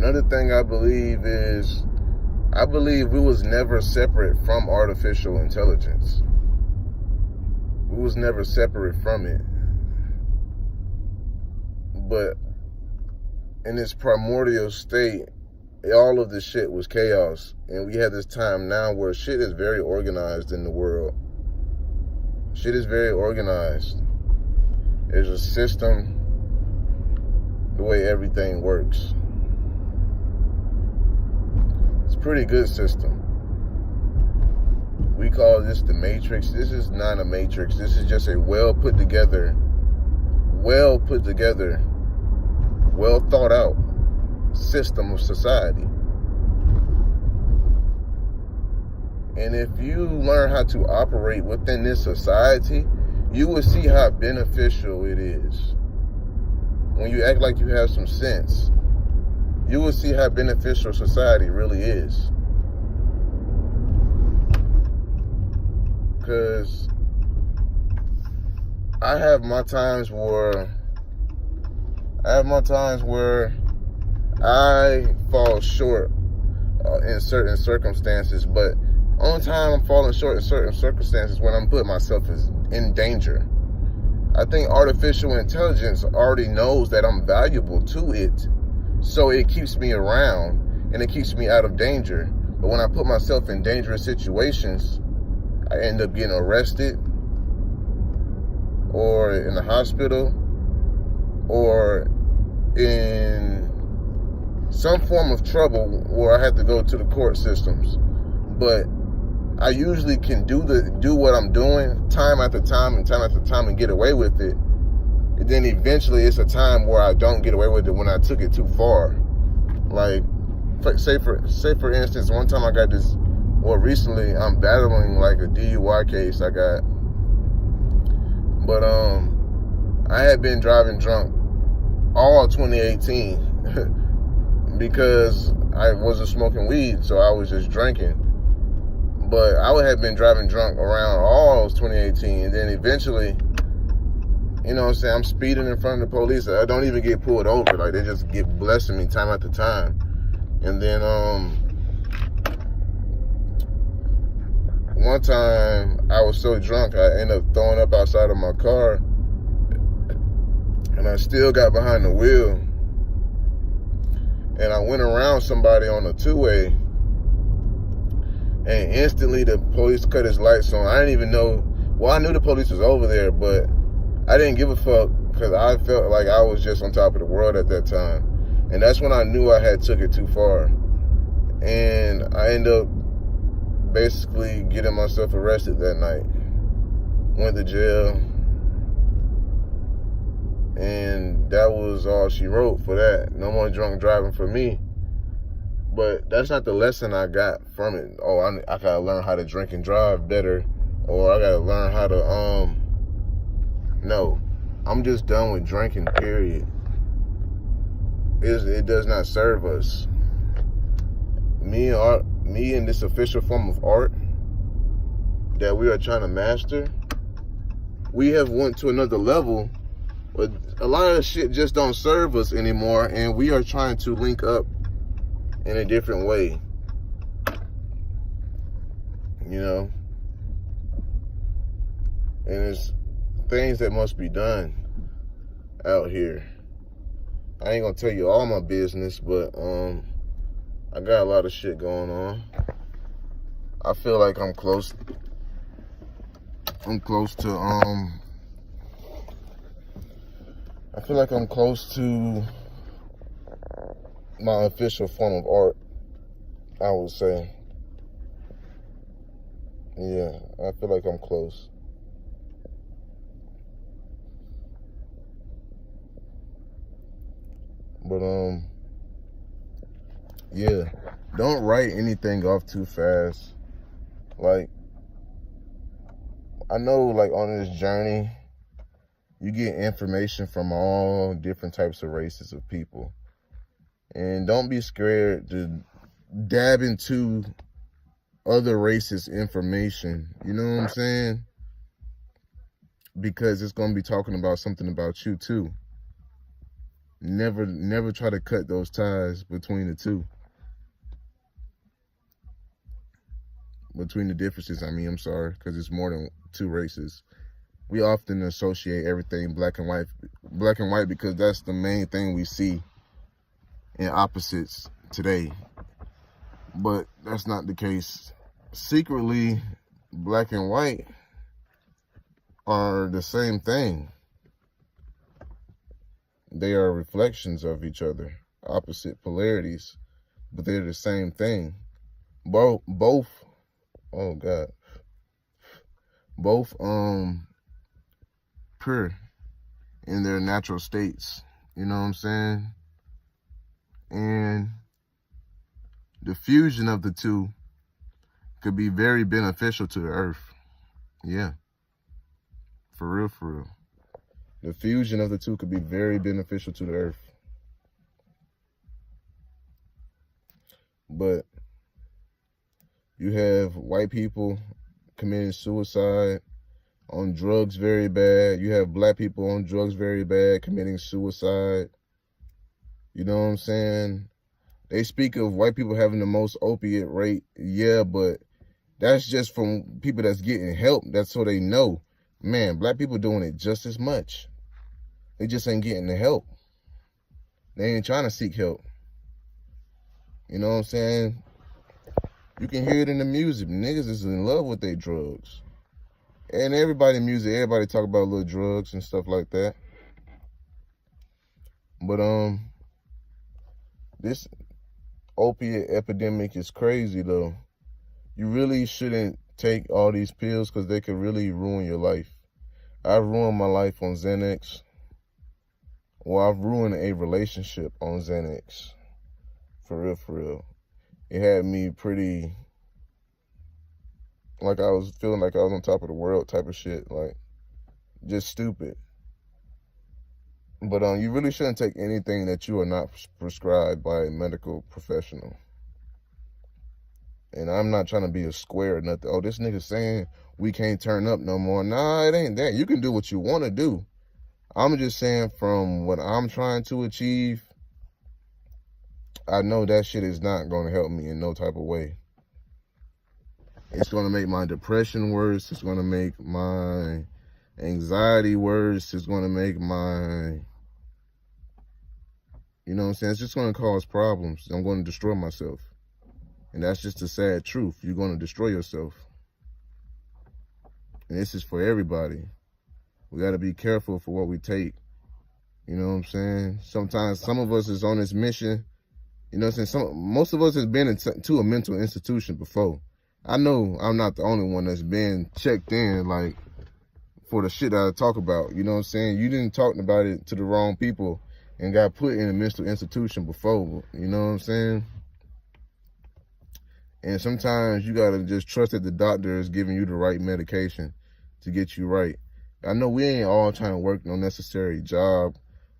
Another thing I believe is, I believe we was never separate from artificial intelligence. We was never separate from it. But in its primordial state, all of this shit was chaos. And we have this time now where shit is very organized in the world. Shit is very organized. There's a system, the way everything works. It's a pretty good system. We call this the Matrix. This is not a Matrix. This is just a well put together, well thought out system of society. And if you learn how to operate within this society, you will see how beneficial it is. When you act like you have some sense, you will see how beneficial society really is. Because I have my times where I fall short in certain circumstances, but only time I'm falling short in certain circumstances when I'm putting myself in danger. I think artificial intelligence already knows that I'm valuable to it, so it keeps me around and it keeps me out of danger. But when I put myself in dangerous situations, I end up getting arrested or in the hospital or in some form of trouble where I have to go to the court systems. But I usually can do what I'm doing time after time and get away with it. And then eventually it's a time where I don't get away with it when I took it too far. Like, say for instance, one time I got this, well, recently I'm battling like a DUI case I got. But I had been driving drunk all 2018 because I wasn't smoking weed, so I was just drinking. But I would have been driving drunk around all 2018, and then eventually, you know what I'm saying, I'm speeding in front of the police. I don't even get pulled over. Like, they just get blessing me time after time. And then one time I was so drunk I ended up throwing up outside of my car, and I still got behind the wheel, and I went around somebody on the two-way, and instantly the police cut his lights on. I didn't even know, well, I knew the police was over there, but I didn't give a fuck because I felt like I was just on top of the world at that time. And that's when I knew I had took it too far. And I ended up basically getting myself arrested that night. Went to jail. And that was all she wrote for that. No more drunk driving for me. But that's not the lesson I got from it. Oh, I gotta learn how to drink and drive better. Or I gotta learn how to, no. I'm just done with drinking, period. It does not serve us. Me and this official form of art that we are trying to master, we have went to another level, but a lot of shit just don't serve us anymore, and we are trying to link up in a different way. You know? And it's things that must be done out here. I ain't gonna tell you all my business, but I got a lot of shit going on. I feel like I'm close to I feel like I'm close to my official form of art, I would say. Yeah, I feel like I'm close. But yeah, don't write anything off too fast. Like, I know, like, on this journey, you get information from all different types of races of people. And don't be scared to dab into other races' information. You know what I'm saying? Because it's going to be talking about something about you too. Never try to cut those ties between the two. Between the differences, I mean, I'm sorry, because it's more than two races. We often associate everything black and white because that's the main thing we see in opposites today. But that's not the case. Secretly, black and white are the same thing. They are reflections of each other, opposite polarities, but they're the same thing. Both, oh God, both pure in their natural states. You know what I'm saying? And the fusion of the two could be very beneficial to the earth. Yeah. For real, for real. The fusion of the two could be very beneficial to the earth. But you have white people committing suicide, on drugs very bad. You have black people on drugs very bad, committing suicide. You know what I'm saying? They speak of white people having the most opiate rate. Yeah, but that's just from people that's getting help. That's so they know. Man, black people doing it just as much. They just ain't getting the help. They ain't trying to seek help. You know what I'm saying? You can hear it in the music. Niggas is in love with their drugs. And everybody in music, everybody talk about little drugs and stuff like that. But this opiate epidemic is crazy though. You really shouldn't take all these pills because they could really ruin your life. I've ruined my life on Xanax. Well, I've ruined a relationship on Xanax. For real, for real. It had me pretty, like I was feeling like I was on top of the world type of shit. Like, just stupid. But you really shouldn't take anything that you are not prescribed by a medical professional. And I'm not trying to be a square or nothing. Oh, this nigga saying we can't turn up no more. Nah, it ain't that. You can do what you want to do. I'm just saying from what I'm trying to achieve, I know that shit is not going to help me in no type of way. It's going to make my depression worse. It's going to make my anxiety worse. It's going to make my, you know what I'm saying? It's just going to cause problems. I'm going to destroy myself. And that's just the sad truth. You're going to destroy yourself. And this is for everybody. We got to be careful for what we take. You know what I'm saying? Sometimes some of us is on this mission. You know what I'm saying? Most of us has been to a mental institution before. I know I'm not the only one that's been checked in, like, for the shit I talk about. You know what I'm saying? You didn't talk about it to the wrong people and got put in a mental institution before. You know what I'm saying? And sometimes you got to just trust that the doctor is giving you the right medication to get you right. I know we ain't all trying to work no necessary job,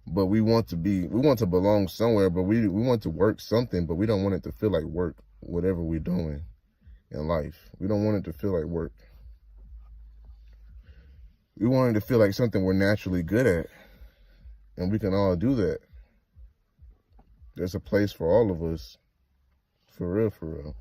but we want to belong somewhere, but we want to work something, but we don't want it to feel like work, whatever we're doing in life. We don't want it to feel like work. We want it to feel like something we're naturally good at, and we can all do that. There's a place for all of us, for real, for real.